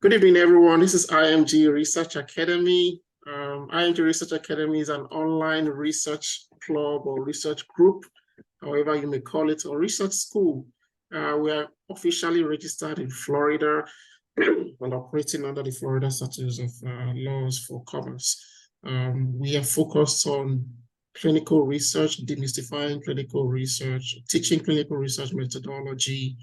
Good evening, everyone. This is IMG Research Academy. IMG Research Academy is an online research club or research group, however you may call it, or research school. We are officially registered in Florida and operating under the Florida Statutes of Laws for Commerce. We are focused on clinical research, demystifying clinical research, teaching clinical research methodology,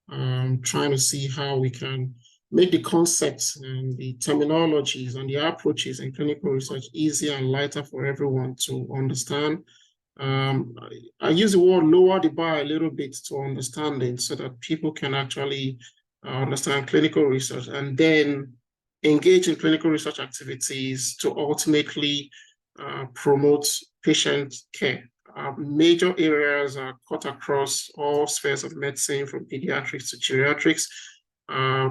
trying to see how we can make the concepts and the terminologies and the approaches in clinical research easier and lighter for everyone to understand. I use the word lower the bar a little bit to understanding so that people can actually understand clinical research and then engage in clinical research activities to ultimately promote patient care. Major areas are cut across all spheres of medicine, from pediatrics to geriatrics.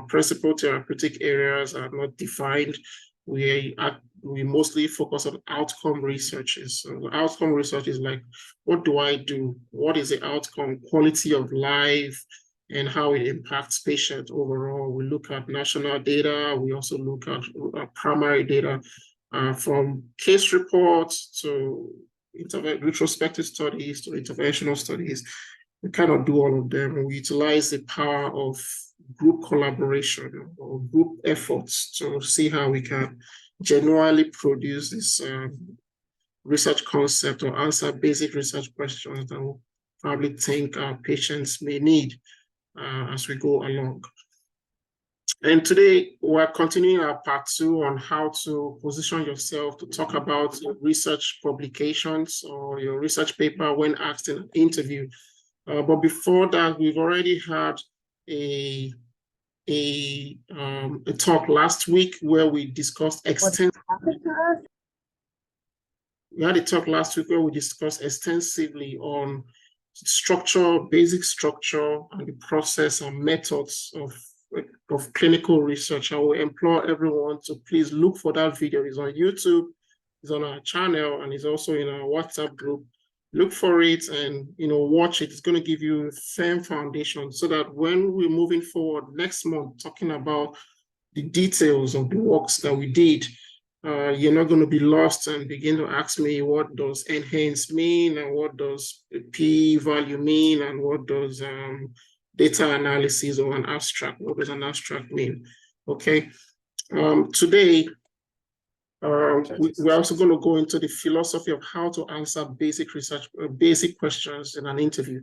Principal therapeutic areas are not defined. We mostly focus on outcome researches. So outcome research is like, what do I do? What is the outcome, quality of life, and how it impacts patients overall? We look at national data. We also look at primary data from case reports to retrospective studies to interventional studies. We kind of do all of them. We utilize the power of group collaboration or group efforts to see how we can genuinely produce this research concept or answer basic research questions that we probably think our patients may need as we go along. And today we're continuing our part 2 on how to position yourself to talk about research publications or your research paper when asked in an interview. But before that, we've already had a talk last week where we discussed extensively. We had a talk last week where we discussed extensively on structure, basic structure, and the process and methods of clinical research. I will implore everyone to please look for that video. It's on YouTube, it's on our channel, and it's also in our WhatsApp group. Look for it and watch it. It's going to give you a firm foundation so that when we're moving forward next month talking about the details of the works that we did, you're not going to be lost and begin to ask me, what does enhance mean, and what does p-value mean, and what does data analysis or an abstract, what does an abstract mean? Okay. Today, we're also going to go into the philosophy of how to answer basic research, basic questions in an interview.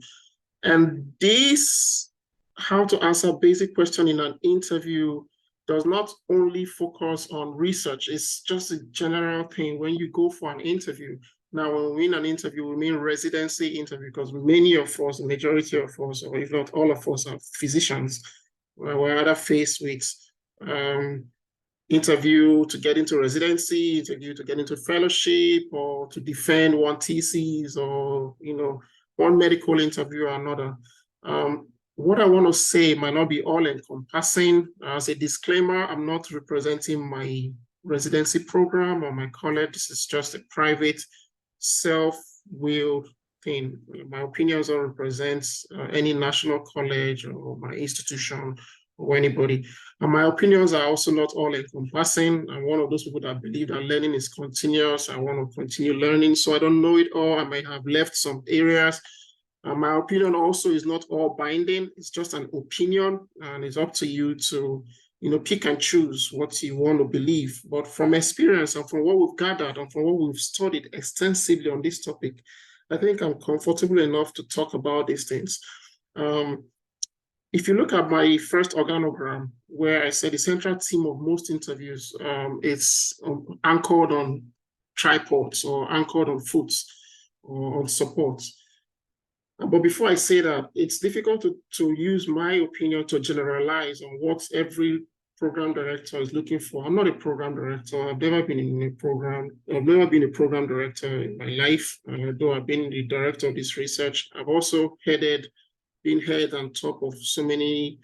And this, how to answer basic question in an interview, does not only focus on research. It's just a general thing when you go for an interview. Now, when we mean an interview, we mean residency interview, because many of us, the majority of us, or if not all of us, are physicians. We're either faced with interview to get into residency, interview to get into fellowship, or to defend one thesis, or one medical interview or another. What I want to say might not be all-encompassing. As a disclaimer, I'm not representing my residency program or my college. This is just a private, self-willed thing. My opinions don't represent any national college or my institution or anybody. And my opinions are also not all-encompassing. I'm one of those people that believe that learning is continuous. I want to continue learning, so I don't know it all. I might have left some areas. My opinion also is not all binding. It's just an opinion, and it's up to you to, pick and choose what you want to believe. But from experience and from what we've gathered and from what we've studied extensively on this topic, I think I'm comfortable enough to talk about these things. If you look at my first organogram, where I said the central theme of most interviews, it's anchored on tripods or anchored on foots or on supports. But before I say that, it's difficult to use my opinion to generalize on what every program director is looking for. I'm not a program director. I've never been in a program. I've never been a program director in my life. Although I've been the director of this research, I've also been head on top of so many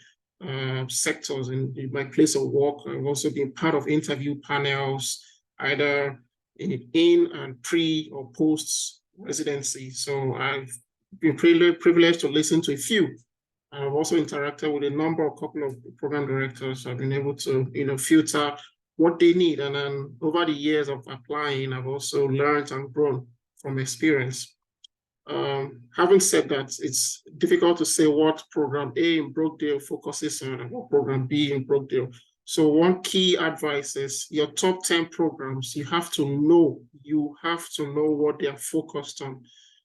sectors in my place of work. I've also been part of interview panels, either in and pre or post residency. So I've been privileged to listen to a few. I've also interacted with a couple of program directors. I've been able to, filter what they need. And then over the years of applying, I've also learned and grown from experience. Having said that, it's difficult to say what program A in Brookdale focuses on and what program B in Brookdale. So one key advice is your top 10 programs, you have to know what they are focused on.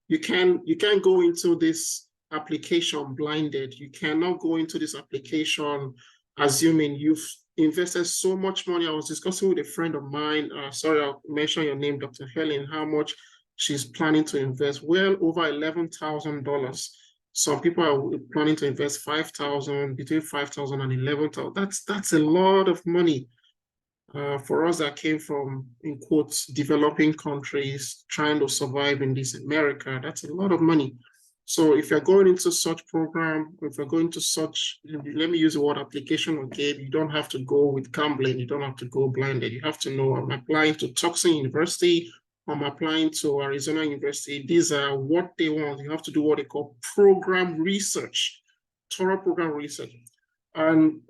You can't go into this application blinded. You cannot go into this application assuming you've invested so much money. I was discussing with a friend of mine, sorry, I'll mention your name, Dr. Helen, how much she's planning to invest, well over $11,000. Some people are planning to invest $5,000, between $5,000 and $11,000. That's a lot of money. For us that came from, in quotes, developing countries, trying to survive in this America, that's a lot of money. So if you're going into such program, if you're going to such, let me use the word application or game, you don't have to go with gambling, you don't have to go blinded. You have to know, I'm applying to Tucson University, I'm applying to Arizona University. These are what they want. You have to do what they call program research, thorough program research. And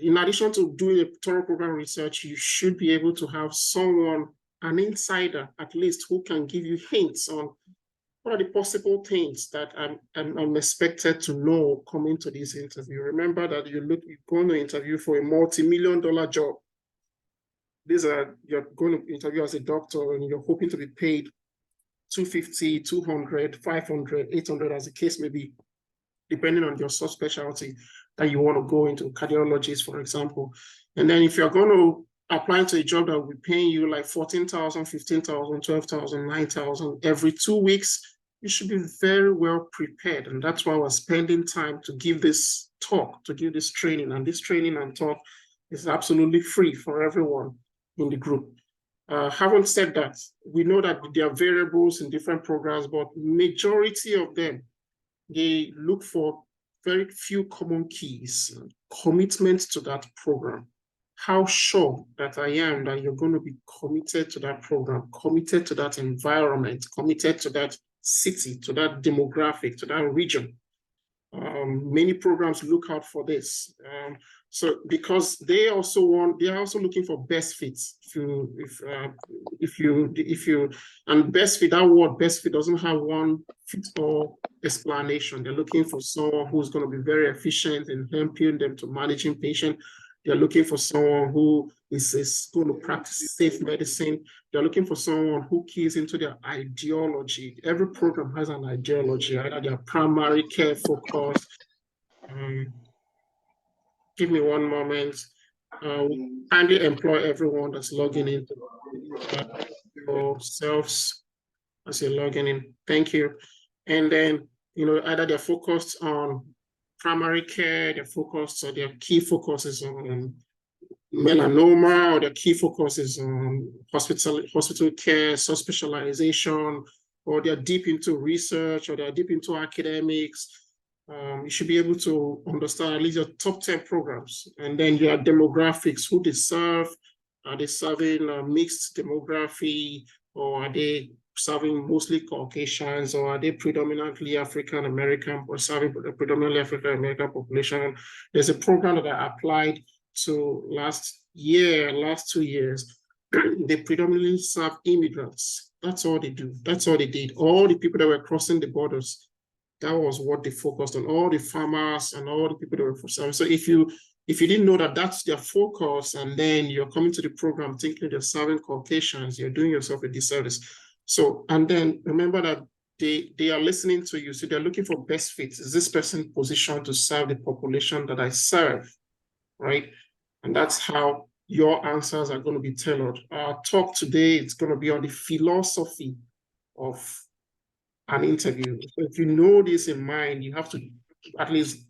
in addition to doing a thorough program research, you should be able to have someone, an insider at least, who can give you hints on what are the possible things that I'm expected to know coming to this interview. Remember that you're going to interview for a multi-million-dollar job. You're going to interview as a doctor and you're hoping to be paid $250, $200, $500, $800, as the case may be, depending on your subspecialty that you want to go into, cardiologist, for example. And then if you're going to apply to a job that will be paying you like $14,000, $15,000, $12,000, $9,000 every 2 weeks, you should be very well prepared. And that's why we're spending time to give this talk, to give this training. And this training and talk is absolutely free for everyone in the group. Having said that, we know that there are variables in different programs, but majority of them, they look for very few common keys, commitment to that program. How sure that I am that you're going to be committed to that program, committed to that environment, committed to that city, to that demographic, to that region. Many programs look out for this. So because they are also looking for best fits. If you and best fit, that word best fit doesn't have one fit-all explanation. They're looking for someone who's going to be very efficient in helping them to managing patients. They're looking for someone who is going to practice safe medicine. They're looking for someone who keys into their ideology. Every program has an ideology, either their primary care focus. Give me one moment. We kindly employ everyone that's logging into yourselves as you're logging in. Thank you. And then, either they're focused on primary care, their key focus is on melanoma, or their key focus is on hospital care, subspecialization, or they're deep into research, or they're deep into academics. You should be able to understand at least your top 10 programs, and then your demographics, who they serve. Are they serving a mixed demography, or are they serving mostly Caucasians, or are they predominantly African American, or serving the predominantly African American population? There's a program that I applied to last 2 years. They predominantly serve immigrants. That's all they do. That's all they did. All the people that were crossing the borders, that was what they focused on. All the farmers and all the people that were for service. So if you didn't know that that's their focus, and then you're coming to the program thinking they're serving Caucasians, you're doing yourself a disservice. So, and then remember that they are listening to you. So they're looking for best fits. Is this person positioned to serve the population that I serve, right? And that's how your answers are going to be tailored. Our talk today, it's going to be on the philosophy of an interview. So if you know this in mind, you have to at least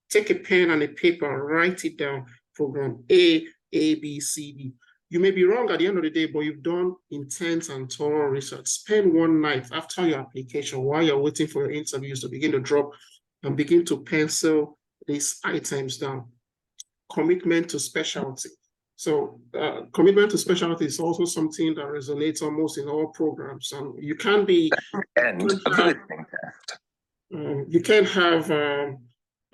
take a pen and a paper, write it down. Program A, B, C, D. You may be wrong at the end of the day, but you've done intense and thorough research. Spend one night after your application, while you're waiting for your interviews to begin to drop, and begin to pencil these items down. Commitment to specialty. So commitment to specialty is also something that resonates almost in all programs. And you can't be... You can't have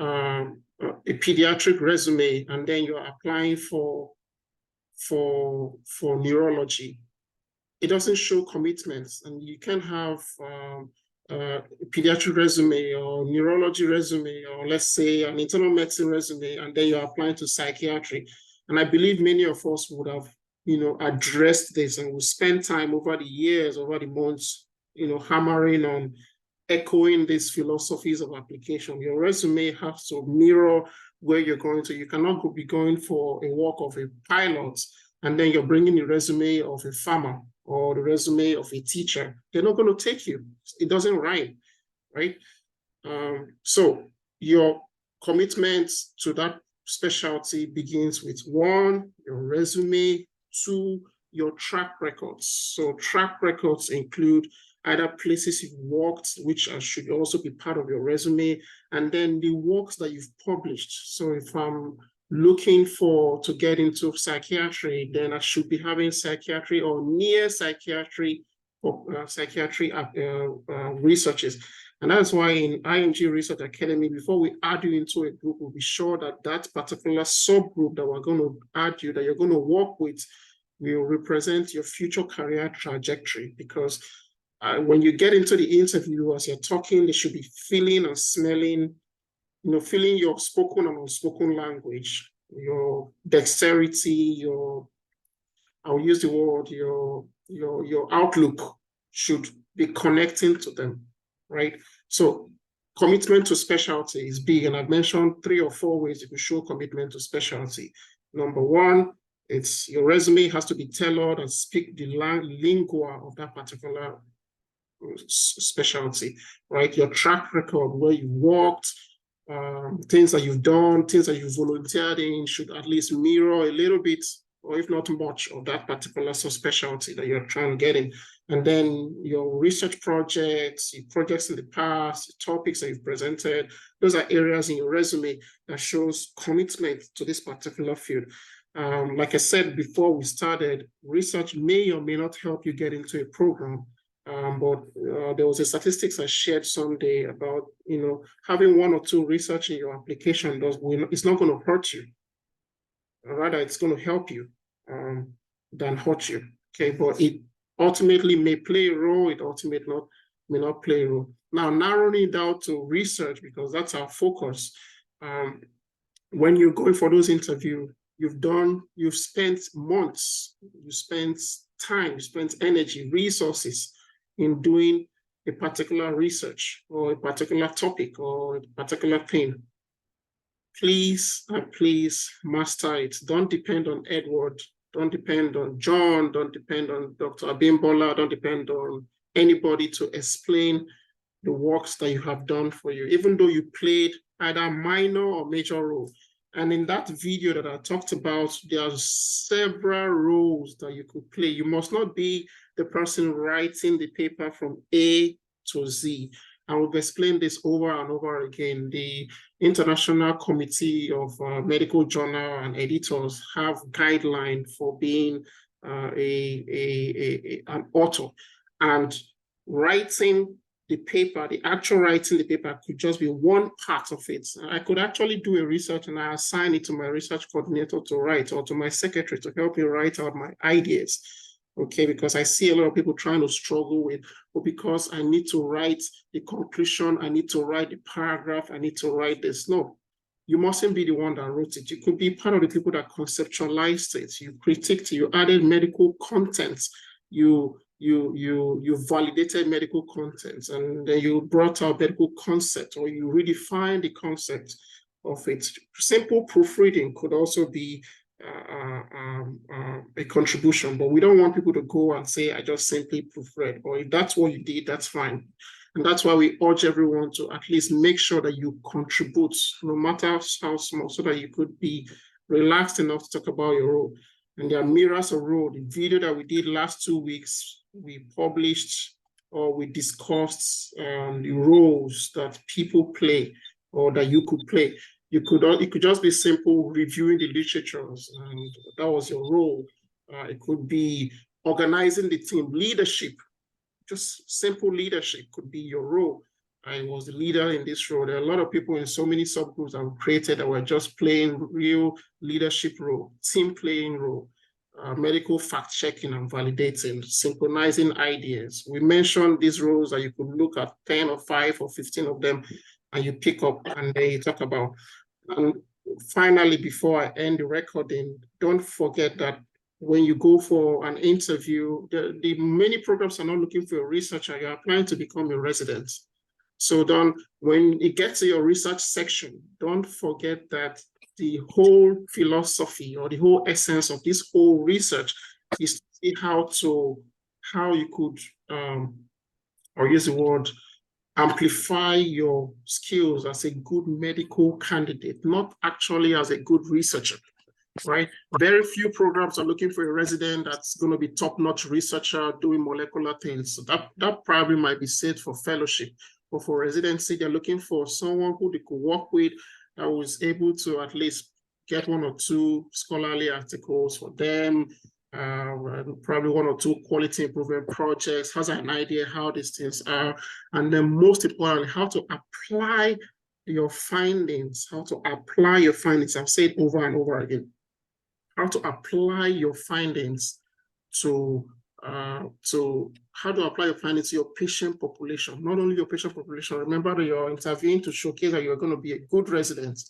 a pediatric resume, and then you're applying for neurology, it doesn't show commitments, and you can have a pediatric resume or neurology resume, or let's say an internal medicine resume, and then you're applying to psychiatry. And I believe many of us would have, addressed this, and will spend time over the years, over the months, hammering on echoing these philosophies of application. Your resume has to mirror where you're going to. You cannot be going for a work of a pilot, and then you're bringing the resume of a farmer or the resume of a teacher. They're not going to take you. It doesn't rhyme, right? So your commitment to that specialty begins with 1, your resume, 2, your track records. So track records include either places you've worked, which should also be part of your resume, and then the works that you've published. So if I'm looking to get into psychiatry, then I should be having psychiatry or near psychiatry or psychiatry researches. And that's why in IMG Research Academy, before we add you into a group, we'll be sure that that particular subgroup that we're going to add you, that you're going to work with, will represent your future career trajectory. Because when you get into the interview, as you're talking, they should be feeling and smelling, feeling your spoken and unspoken language, your dexterity, I'll use the word, your outlook should be connecting to them, right? So commitment to specialty is big, and I've mentioned 3 or 4 ways you can show commitment to specialty. Number 1, it's your resume has to be tailored and speak the lingua of that particular specialty, right? Your track record, where you worked, things that you've done, things that you've volunteered in, should at least mirror a little bit, or if not much, of that particular subspecialty that you're trying to get in. And then your research projects, your projects in the past, the topics that you've presented, those are areas in your resume that shows commitment to this particular field. Like I said before we started, research may or may not help you get into a program. But there was a statistics I shared someday about, having 1 or 2 research in your application it's not going to hurt you. Rather, it's going to help you than hurt you. Okay, but it ultimately may play a role. It ultimately may not play a role. Now, narrowing it down to research, because that's our focus. When you're going for those interviews, you've spent months, you spent time, you spent energy, resources in doing a particular research or a particular topic or a particular thing. Please master it. Don't depend on Edward. Don't depend on John. Don't depend on Dr. Abimbola. Don't depend on anybody to explain the works that you have done for you, even though you played either minor or major role. And in that video that I talked about, there are several roles that you could play. You must not be the person writing the paper from A to Z. And we've explained this over and over again. The International Committee of Medical Journal and Editors have guidelines for being an author. And writing the paper, the actual writing the paper could just be one part of it. I could actually do a research and I assign it to my research coordinator to write, or to my secretary to help me write out my ideas. Okay, because I see a lot of people trying to struggle with, but because I need to write the conclusion, I need to write the paragraph, I need to write this. No, you mustn't be the one that wrote it. You could be part of the people that conceptualized it. You critiqued, you added medical content, you validated medical content, and then you brought out medical concept, or you redefined the concept of it. Simple proofreading could also be a contribution, but we don't want people to go and say, I just simply proofread. Or if that's what you did, that's fine. And that's why we urge everyone to at least make sure that you contribute, no matter how small, so that you could be relaxed enough to talk about your role. And there are myriads of roles. The video that we did last 2 weeks, we published or we discussed the roles that people play or that you could play. It could just be simple reviewing the literatures, and that was your role. It could be organizing the team, leadership, just simple leadership could be your role. I was the leader in this role. There are a lot of people in so many subgroups that were created that were just playing real leadership role, team playing role, medical fact checking and validating, synchronizing ideas. We mentioned these roles that you could look at 10 or 5 or 15 of them and you pick up and then you talk about. And finally, before I end the recording, don't forget that when you go for an interview, the many programs are not looking for a researcher, you're applying to become a resident. So when it gets to your research section, don't forget that the whole philosophy or the whole essence of this whole research is to see how you could, or use the word, amplify your skills as a good medical candidate, not actually as a good researcher, right? Very few programs are looking for a resident that's going to be top-notch researcher doing molecular things. So that probably might be said for fellowship. But for residency, they're looking for someone who they could work with that was able to at least get 1 or 2 scholarly articles for them, probably 1 or 2 quality improvement projects, has an idea how these things are, and then most importantly, how to apply your findings, I've said over and over again, how to apply your findings to your patient population, not only your patient population. Remember that you're interviewing to showcase that you're going to be a good resident.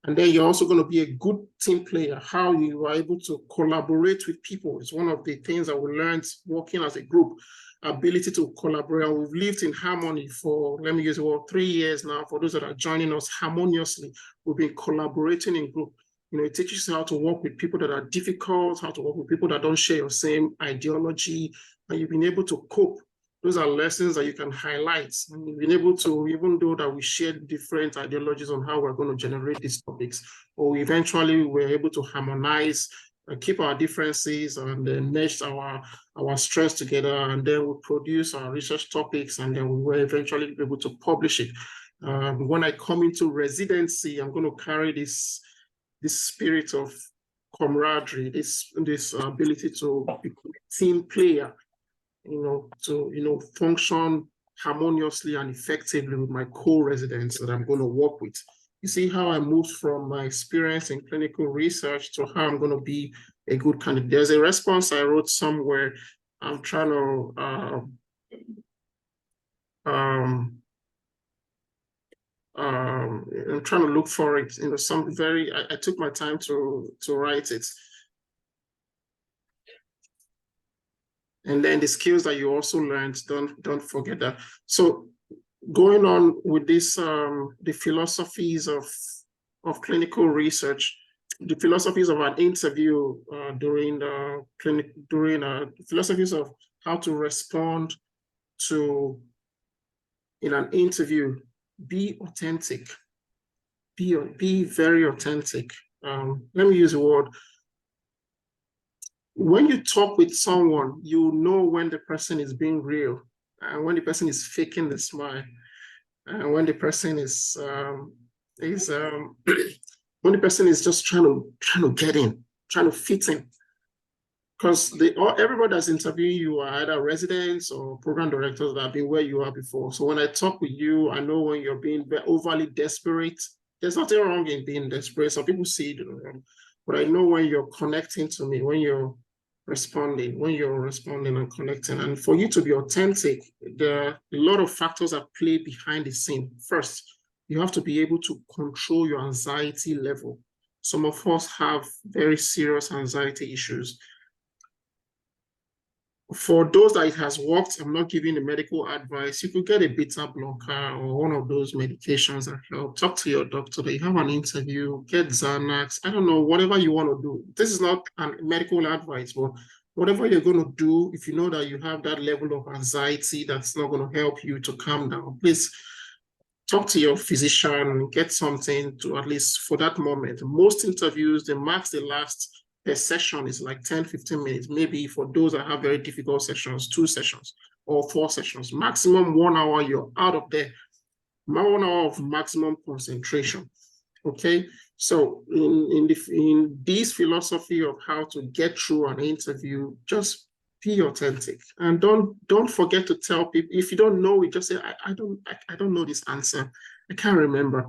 And then you're also going to be a good team player. How you are able to collaborate with people is one of the things that we learned working as a group, ability to collaborate. And we've lived in harmony for, let me use the word, 3 years now. For those that are joining us harmoniously, we've been collaborating in group. It teaches you how to work with people that are difficult, how to work with people that don't share your same ideology, and you've been able to cope. Those are lessons that you can highlight. And you've been able to, even though that we share different ideologies on how we're going to generate these topics, or eventually we're able to harmonize, keep our differences, and then mesh our strengths together, and then we produce our research topics, and then we will eventually be able to publish it. When I come into residency, I'm going to carry this spirit of camaraderie, this ability to become a team player, to function harmoniously and effectively with my co-residents that I'm going to work with. You see how I moved from my experience in clinical research to how I'm going to be a good candidate. There's a response I wrote somewhere. I'm trying to look for it. I took my time to write it. And then the skills that you also learned, don't forget that. So going on with this, the philosophies of clinical research, the philosophies of an interview during the clinic, philosophies of how to respond in an interview. Be authentic. Be very authentic. Let me use the word. When you talk with someone, you know when the person is being real, and when the person is faking the smile, and when the person is when the person is just trying to get in, trying to fit in. Because everybody that's interviewing you are either residents or program directors that have been where you are before. So when I talk with you, I know when you're being overly desperate. There's nothing wrong in being desperate. Some people see it wrong. But I know when you're connecting to me, when you're responding and connecting. And for you to be authentic, there are a lot of factors that play behind the scene. First, you have to be able to control your anxiety level. Some of us have very serious anxiety issues. For those that it has worked, I'm not giving the medical advice. You could get a beta blocker or one of those medications that help. Talk to your doctor. You have an interview, get Xanax. I don't know, whatever you want to do. This is not a medical advice, but whatever you're going to do, if you know that you have that level of anxiety that's not going to help you to calm down, please talk to your physician, get something to at least for that moment. Most interviews, the max they last per session is like 10, 15 minutes. Maybe for those that have very difficult sessions, 2 sessions or 4 sessions. Maximum 1 hour, you're out of there. 1 hour of maximum concentration. Okay, so in this philosophy of how to get through an interview, just be authentic, and don't forget to tell people. If you don't know it, just say, I don't know this answer. I can't remember.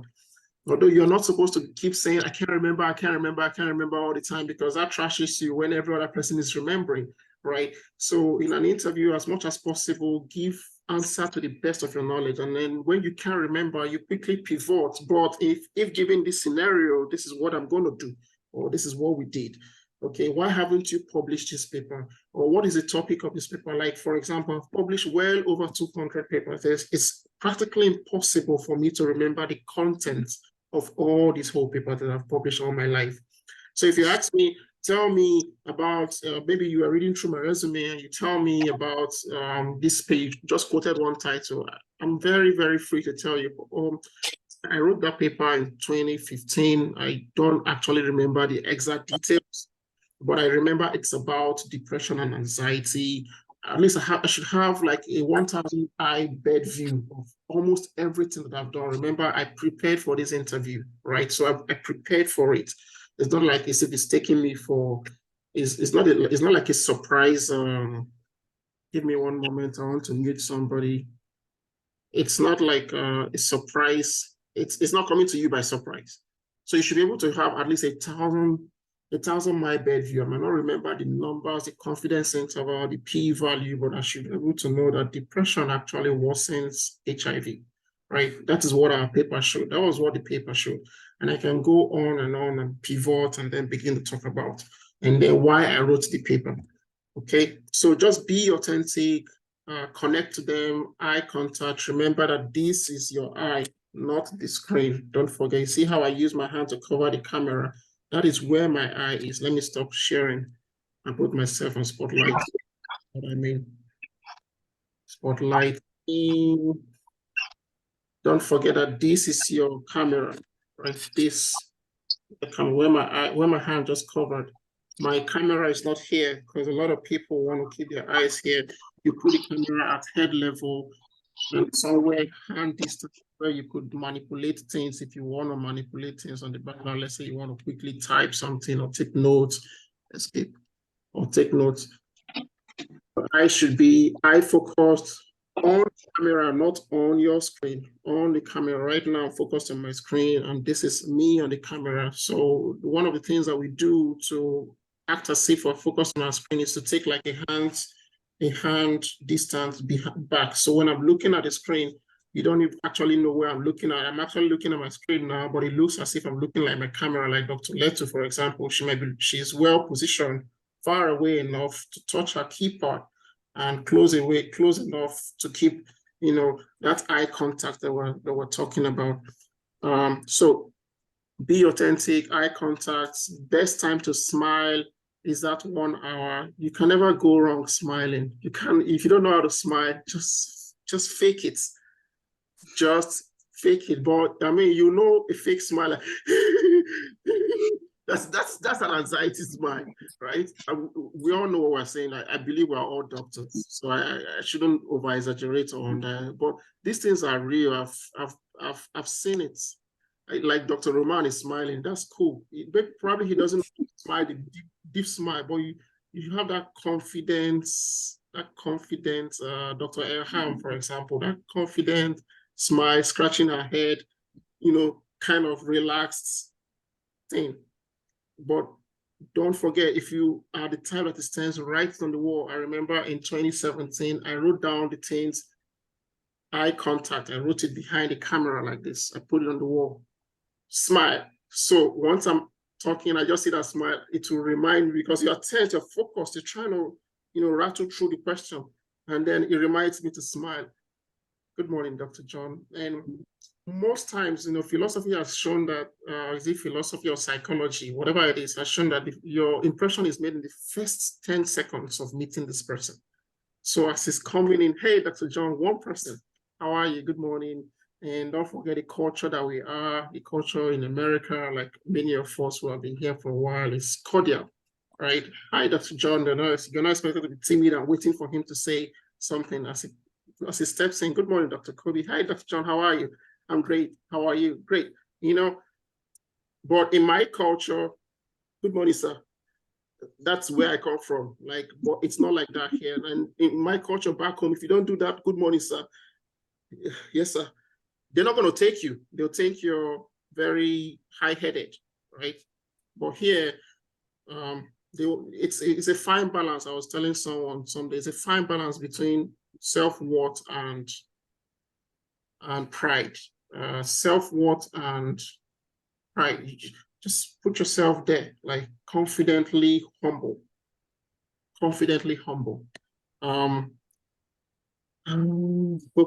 Although you're not supposed to keep saying, I can't remember, I can't remember, I can't remember all the time, because that trashes you when every other person is remembering, right? So in an interview, as much as possible, give answer to the best of your knowledge. And then when you can't remember, you quickly pivot. But if given this scenario, this is what I'm going to do, or this is what we did. Okay, why haven't you published this paper? Or what is the topic of this paper? Like, for example, I've published well over 200 papers. It's practically impossible for me to remember the content of all these whole papers that I've published all my life. So if you ask me, tell me about, maybe you are reading through my resume and you tell me about this page, just quoted one title, I'm very, very free to tell you. I wrote that paper in 2015. I don't actually remember the exact details, but I remember it's about depression and anxiety. At least I should have like a 1,000 eye bed view of almost everything that I've done. Remember, I prepared for this interview, right? So I prepared for it. It's not like as if it's taking me for, it's not like a surprise. Give me one moment. I want to mute somebody. It's not like a surprise. It's not coming to you by surprise. So you should be able to have at least 1,000 mile bed view. I might not remember the numbers, the confidence interval, the p-value, but I should be able to know that depression actually worsens HIV, right? That is what our paper showed. That was what the paper showed. And I can go on and pivot and then begin to talk about, and then why I wrote the paper. Okay, so just be authentic, connect to them, eye contact. Remember that this is your eye, not the screen. Don't forget, you see how I use my hand to cover the camera? That is where my eye is. Let me stop sharing and put myself on spotlight. What I mean, spotlight in. Don't forget that this is your camera, right? This, the camera where my hand just covered. My camera is not here because a lot of people want to keep their eyes here. You put the camera at head level and somewhere hand distance where you could manipulate things if you want to manipulate things on the background. Let's say you want to quickly type something or take notes, escape, or take notes. But I should be eye focused on camera, not on your screen, on the camera. Right now, I'm focused on my screen, and this is me on the camera. So one of the things that we do to act as if we're focused on our screen is to take like a hand distance back. So when I'm looking at the screen, you don't actually know where I'm looking at. I'm actually looking at my screen now, but it looks as if I'm looking like my camera, like Dr. Leto, for example. She's well positioned, far away enough to touch her keypad and close enough to keep, that eye contact that we're talking about. So be authentic, eye contact. Best time to smile is that 1 hour. You can never go wrong smiling. If you don't know how to smile, just fake it. Just fake it. But I mean, a fake smile. That's an anxiety smile, right? We all know what we're saying. I believe we're all doctors, so I shouldn't over exaggerate on that. But these things are real. I've seen it. Like Dr. Roman is smiling. That's cool. Probably he doesn't smile the deep smile, but you have that confidence. Dr. Elham, for example, that confident smile, scratching her head, kind of relaxed thing. But don't forget, if you are the type that stands right on the wall, I remember in 2017, I wrote down the things, eye contact. I wrote it behind the camera like this. I put it on the wall. Smile. So once I'm talking, I just see that smile. It will remind me, because you're attentive, you're focused, you're trying to, rattle through the question. And then it reminds me to smile. Good morning, Dr. John. And most times, philosophy has shown that, is it philosophy or psychology, whatever it is, has shown that your impression is made in the first 10 seconds of meeting this person. So as he's coming in, hey, Dr. John, one person, how are you? Good morning. And don't forget the culture that we are, the culture in America, like many of us who have been here for a while, is cordial, right? Hi, Dr. John, you're not expected to be timid and waiting for him to say something as he steps in. Good morning, Dr. Kobe. Hi, Dr. John, how are you? I'm great. How are you? Great. But in my culture, good morning, sir. That's where I come from. Like, but it's not like that here. And in my culture back home, if you don't do that, good morning, sir. Yes, sir. They're not going to take you. They'll think you're very high-headed, right? But here, it's a fine balance. I was telling someone someday, it's a fine balance between self-worth and pride. Self-worth and pride. Just put yourself there, like confidently humble. Confidently humble. Hope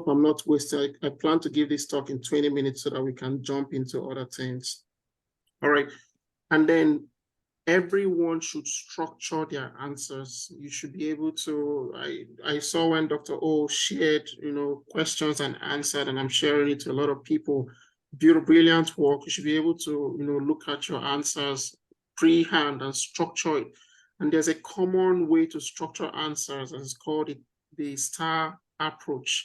I'm not wasting. I plan to give this talk in 20 minutes so that we can jump into other things. All right. And then everyone should structure their answers. You should be able to, I saw when Dr. O shared, questions and answered, and I'm sharing it to a lot of people. Brilliant work. You should be able to, look at your answers pre-hand and structure it. And there's a common way to structure answers, and it's called the STAR approach.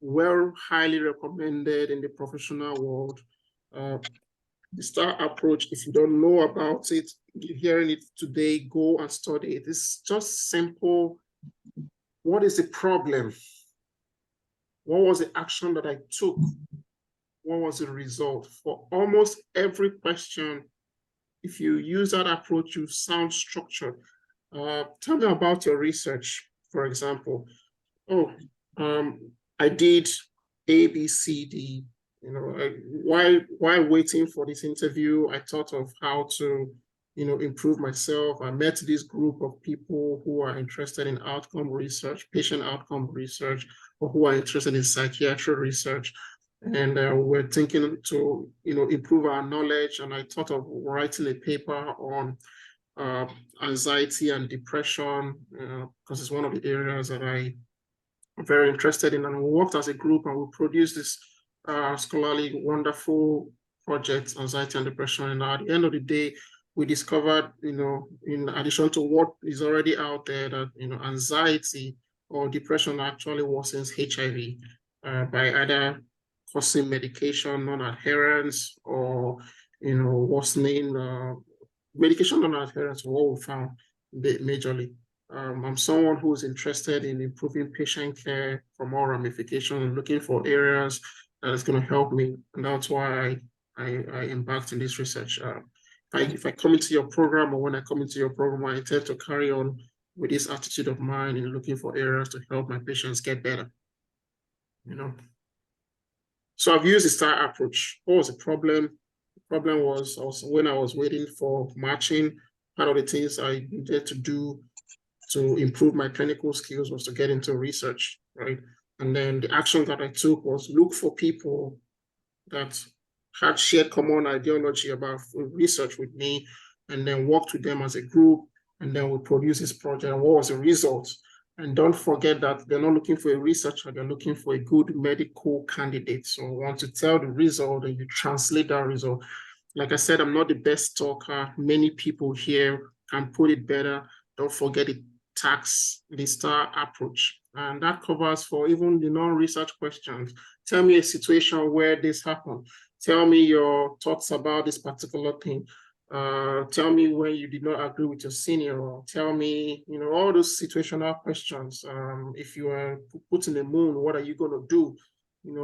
Highly recommended in the professional world. The STAR approach, if you don't know about it, you're hearing it today, go and study it. It's just simple. What is the problem? What was the action that I took? What was the result? For almost every question, if you use that approach, you sound structured. Tell me about your research, for example. I did A, B, C, D. While waiting for this interview, I thought of how to, improve myself. I met this group of people who are interested in outcome research, patient outcome research, or who are interested in psychiatric research. And we're thinking to, improve our knowledge. And I thought of writing a paper on anxiety and depression, because it's one of the areas that I'm very interested in. And we worked as a group and we produced this scholarly, wonderful project, anxiety and depression. And at the end of the day, we discovered, in addition to what is already out there, that, anxiety or depression actually worsens HIV by either causing medication non-adherence or, worsening medication non-adherence, what we found majorly. I'm someone who's interested in improving patient care from all ramifications and looking for areas that is going to help me. And that's why I embarked in this research. If I come into your program, or when I come into your program, I intend to carry on with this attitude of mine in looking for areas to help my patients get better. So I've used the STAR approach. What was the problem? The problem was when I was waiting for matching, part of the things I needed to do to improve my clinical skills was to get into research, right? And then the action that I took was look for people that had shared common ideology about research with me, and then worked with them as a group, and then we produce this project. And what was the result? And don't forget that they're not looking for a researcher, they're looking for a good medical candidate. So I want to tell the result and you translate that result. Like I said, I'm not the best talker. Many people here can put it better. Don't forget it. The STAR approach. And that covers for even the non-research questions. Tell me a situation where this happened. Tell me your thoughts about this particular thing. Tell me when you did not agree with your senior. Or tell me, all those situational questions. If you are put in the moon, what are you going to do?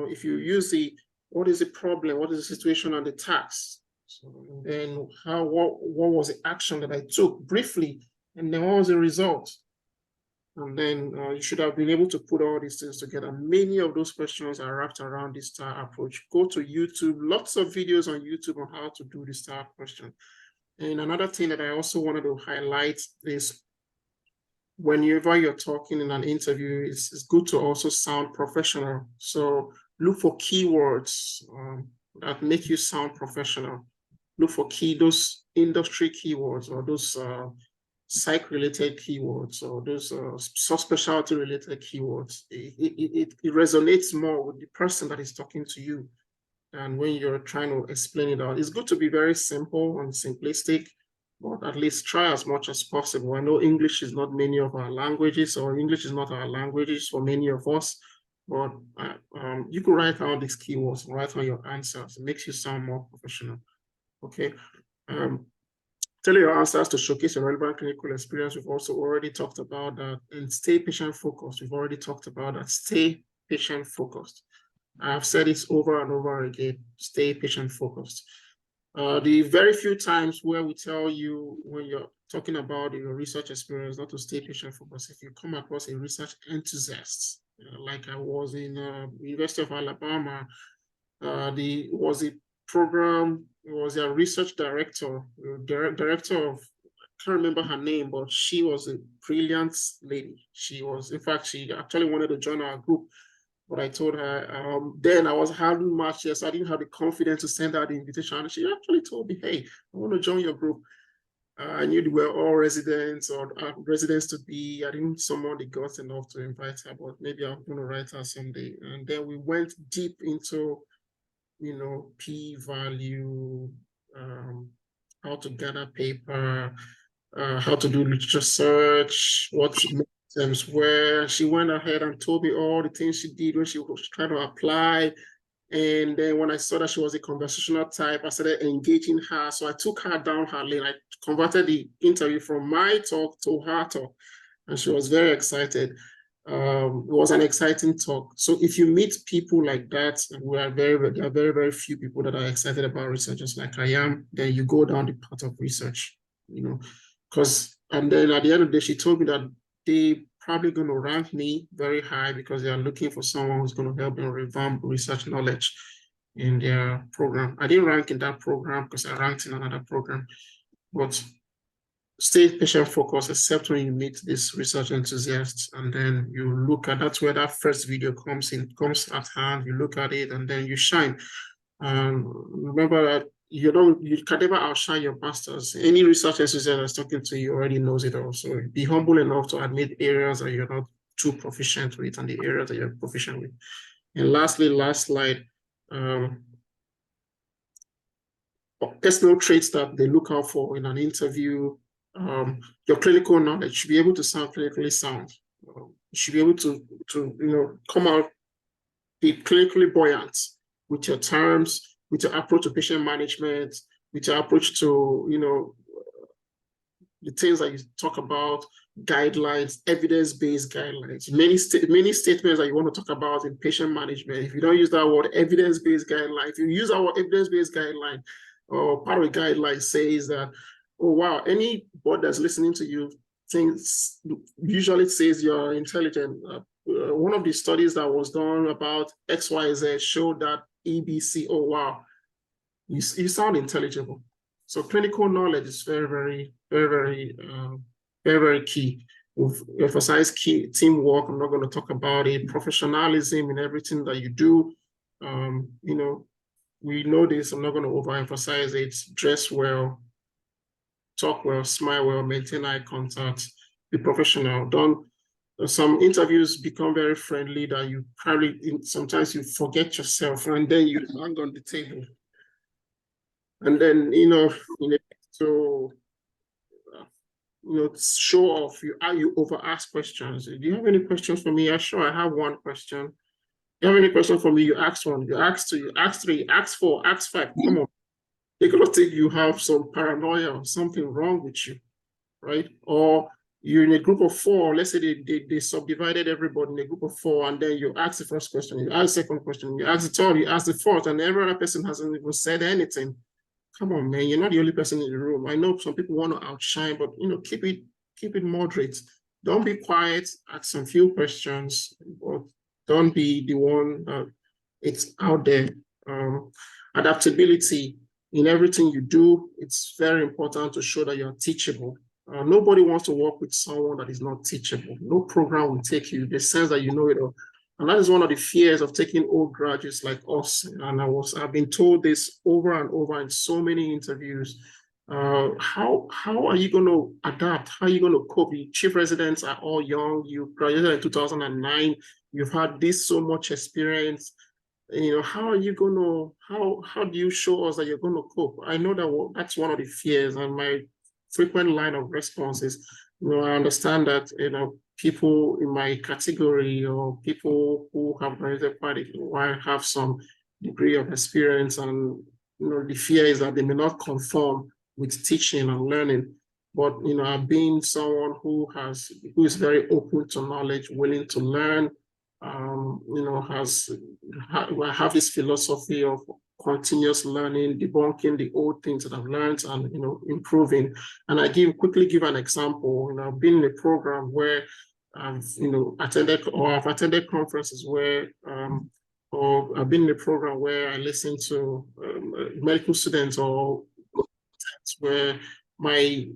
If you use what is the problem? What is the situation and the task? So then what was the action that I took briefly? And then what was the result? And then you should have been able to put all these things together. Many of those questions are wrapped around this STAR approach. Go to YouTube, lots of videos on YouTube on how to do the STAR question. And another thing that I also wanted to highlight is whenever you're talking in an interview, it's good to also sound professional. So look for keywords that make you sound professional. Look for those industry keywords or those psych-related keywords or those subspecialty-related keywords. It resonates more with the person that is talking to you. And when you're trying to explain it out, it's good to be very simple and simplistic, but at least try as much as possible. I know English is not many of our languages, or English is not our languages for many of us, but you can write down these keywords, write on your answers. It makes you sound more professional. Okay. Tailor your answers to showcase your relevant clinical experience. We've also already talked about that. And stay patient focused. We've already talked about that. Stay patient focused. I've said it over and over again. Stay patient focused. The very few times where we tell you when you're talking about your research experience not to stay patient focused, if you come across a research enthusiast, like I was in University of Alabama, it was a research director, director of, I can't remember her name, but she was a brilliant lady. She was, in fact, she actually wanted to join our group. But I told her, then I was having much, yes, I didn't have the confidence to send out the invitation. And she actually told me, hey, I want to join your group. I knew they were all residents or residents to be. I didn't summon the guts enough to invite her, but maybe I'm going to write her someday. And then we went deep into, p-value, how to gather paper, how to do literature search, what terms where. She went ahead and told me all the things she did when she was trying to apply. And then when I saw that she was a conversational type, I started engaging her. So I took her down her lane. I converted the interview from my talk to her talk. And she was very excited. It was an exciting talk. So if you meet people like that, there are very, very few people that are excited about researchers like I am, then you go down the path of research, and then at the end of the day, she told me that they probably going to rank me very high because they are looking for someone who's going to help them revamp research knowledge in their program. I didn't rank in that program because I ranked in another program, but stay patient focused, except when you meet these research enthusiasts, and then you look at, that's where that first video comes at hand, you look at it and then you shine. Remember that you can never outshine your masters. Any research enthusiast that's talking to you already knows it all. So be humble enough to admit areas that you're not too proficient with and the areas that you're proficient with. And lastly, last slide, personal traits that they look out for in an interview. Your clinical knowledge should be able to sound clinically sound. You should be able to come out, be clinically buoyant with your terms, with your approach to patient management, with your approach to, the things that you talk about, guidelines, evidence-based guidelines, many statements that you want to talk about in patient management. If you don't use that word evidence-based guideline, if you use our evidence-based guideline, or part of the guideline says that, oh, wow, any board that's listening to you usually says you're intelligent. One of the studies that was done about XYZ showed that EBC, oh, wow, you sound intelligible. So clinical knowledge is very, very key. We've emphasized teamwork. I'm not going to talk about it. Professionalism in everything that you do. We know this. I'm not going to overemphasize it. Dress well, talk well, smile well, maintain eye contact, be professional. Some interviews become very friendly that you probably, sometimes you forget yourself and then you hang on the table. And then, to show off, you over ask questions. Do you have any questions for me? Yeah, sure, I have one question. You have any question for me? You ask one, you ask two, you ask three, ask four, ask five. Come on. They're going to think you have some paranoia or something wrong with you, right? Or you're in a group of four. Let's say they subdivided everybody in a group of four, and then you ask the first question, you ask the second question, you ask the third, you ask the fourth, and every other person hasn't even said anything. Come on, man, you're not the only person in the room. I know some people want to outshine, but keep it moderate. Don't be quiet, ask some few questions, but don't be the one it's out there. Adaptability in everything you do, it's very important to show that you're teachable. Nobody wants to work with someone that is not teachable. No program will take you. The sense that you know it all. And that is one of the fears of taking old graduates like us. And I've been told this over and over in so many interviews. How are you going to adapt? How are you going to cope? The chief residents are all young. You graduated in 2009. You've had this so much experience. How are you going to, how do you show us that you're going to cope? I know that that's one of the fears, and my frequent line of response is, I understand that, people in my category or people who have graduated quite a while have some degree of experience, and the fear is that they may not conform with teaching and learning. But I've been someone who is very open to knowledge, willing to learn. I have this philosophy of continuous learning, debunking the old things that I've learned, and improving. And I quickly give an example. I've been in a program where I've attended conferences where or I've been in a program where I listen to medical students or where my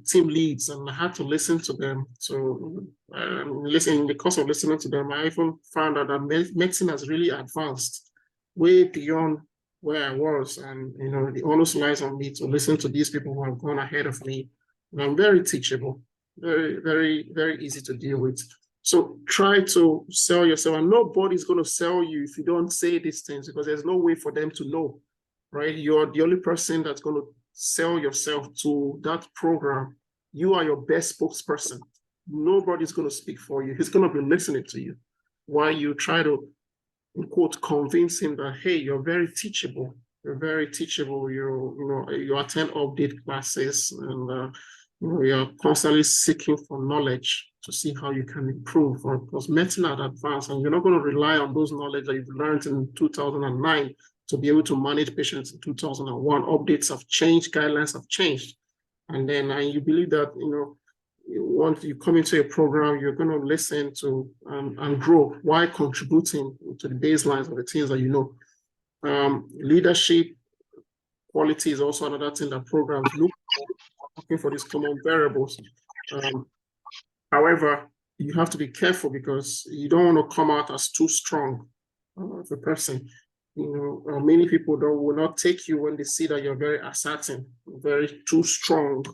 team leads, and I had to listen to them. So in the course of listening to them, I even found out that medicine has really advanced way beyond where I was, and the onus lies on me to listen to these people who have gone ahead of me. And I'm very teachable, very, very, very easy to deal with. So try to sell yourself, and nobody's going to sell you if you don't say these things, because there's no way for them to know, right? You're the only person that's going to sell yourself to that program. You are your best spokesperson. Nobody's going to speak for you. He's going to be listening to you while you try to, in quote, convince him that, hey, you're very teachable. You're very teachable. You attend update classes, and you're constantly seeking for knowledge to see how you can improve, because medicine has advanced, and you're not going to rely on those knowledge that you've learned in 2009 to be able to manage patients in 2001. Updates have changed, guidelines have changed. And then you believe that, once you come into a program, you're going to listen to and grow while contributing to the baselines of the things that you know. Leadership quality is also another thing that programs look for, looking for these common variables. However, you have to be careful, because you don't want to come out as too strong of a person. Many people will not take you when they see that you're very assertive, very too strong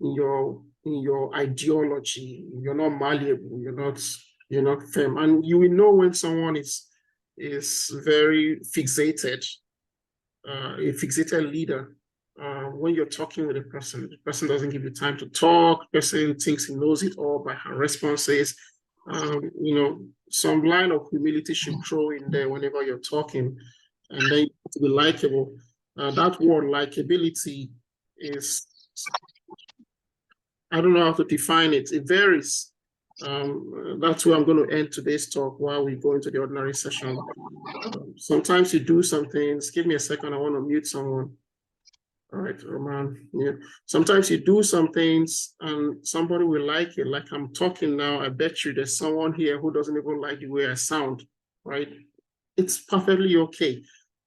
in your ideology. You're not malleable. You're not firm, and you will know when someone is very fixated, a fixated leader. When you're talking with a person, the person doesn't give you time to talk. The person thinks he knows it all by her responses. Some line of humility should throw in there whenever you're talking, and then you have to be likable. That word likability is, I don't know how to define it. It varies. That's where I'm going to end today's talk while we go into the ordinary session. Sometimes you do some things. Give me a second. I want to mute someone. All right, Roman. Yeah. Sometimes you do some things and somebody will like it. Like I'm talking now, I bet you there's someone here who doesn't even like the way I sound, right? It's perfectly okay.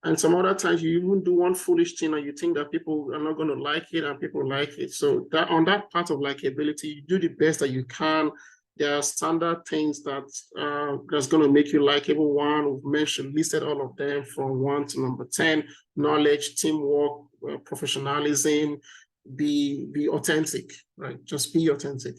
And some other times you even do one foolish thing and you think that people are not going to like it, and people like it. So that on that part of likability, you do the best that you can. There are standard things that's going to make you likable. One, we've listed all of them from 1 to number 10: knowledge, teamwork, professionalism, be authentic, right? Just be authentic.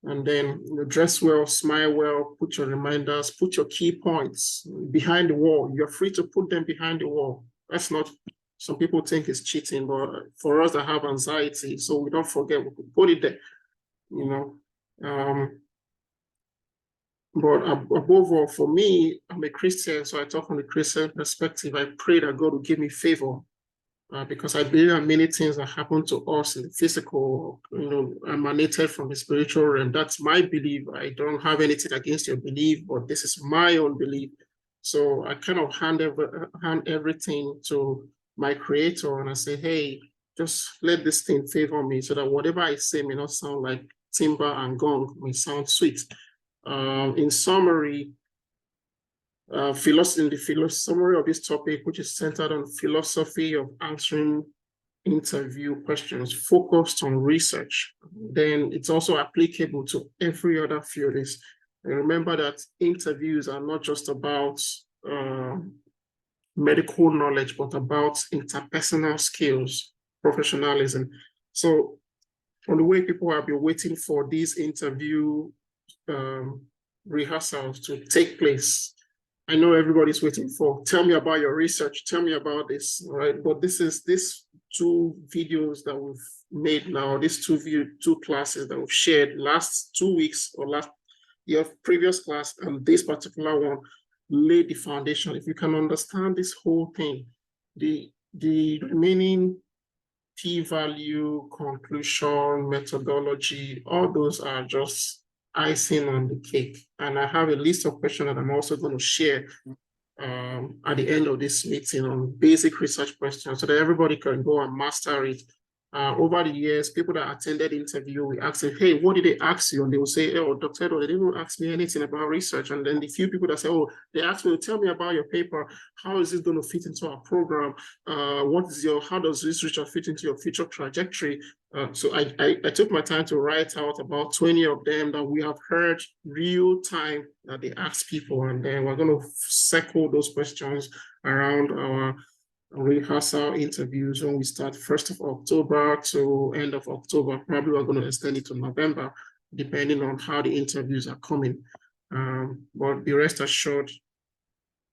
And then dress well, smile well, put your reminders, put your key points behind the wall. You're free to put them behind the wall. That's not, some people think it's cheating, but for us that have anxiety, so we don't forget, we could put it there, But above all, for me, I'm a Christian, so I talk from the Christian perspective. I pray that God will give me favor, because I believe that many things that happen to us in the physical, emanated from the spiritual realm. That's my belief. I don't have anything against your belief, but this is my own belief. So I kind of hand everything to my Creator, and I say, hey, just let this thing favor me, so that whatever I say may not sound like timber and gong, may sound sweet. In summary, in the summary of this topic, which is centered on philosophy of answering interview questions, focused on research, then it's also applicable to every other field. And remember that interviews are not just about medical knowledge, but about interpersonal skills, professionalism. So from the way people have been waiting for these interview rehearsals to take place, I know everybody's waiting for, tell me about your research, tell me about this, right? But these 2 videos that we've made now, these two classes that we've shared last 2 weeks or last year previous class, and this particular one laid the foundation. If you can understand this whole thing, the remaining P-value, conclusion, methodology, all those are just icing on the cake. And I have a list of questions that I'm also going to share at the end of this meeting on basic research questions so that everybody can go and master it. Over the years, people that attended the interview, we asked them, hey, what did they ask you? And they will say, oh, Dr. Edo, they didn't ask me anything about research. And then the few people that say, oh, they asked me, tell me about your paper. How is it going to fit into our program? How does this research fit into your future trajectory? So I took my time to write out about 20 of them that we have heard real time that they ask people. And then we're going to circle those questions around our rehearsal interviews when we start 1st of October to end of October. Probably we're going to extend it to November, depending on how the interviews are coming. But be rest assured,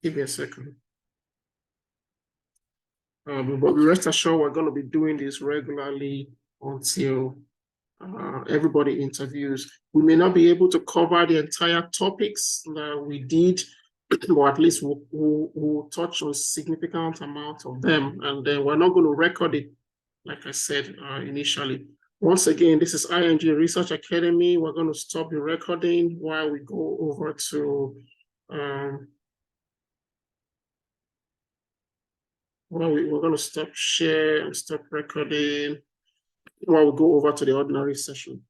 give me a second. But be rest assured we're going to be doing this regularly until everybody interviews. We may not be able to cover the entire topics that we did, or at least we'll touch on significant amount of them, and then we're not going to record it, like I said initially. Once again, this is IMG Research Academy. We're going to stop the recording while we go over to we're going to stop share and stop recording while we go over to the ordinary session.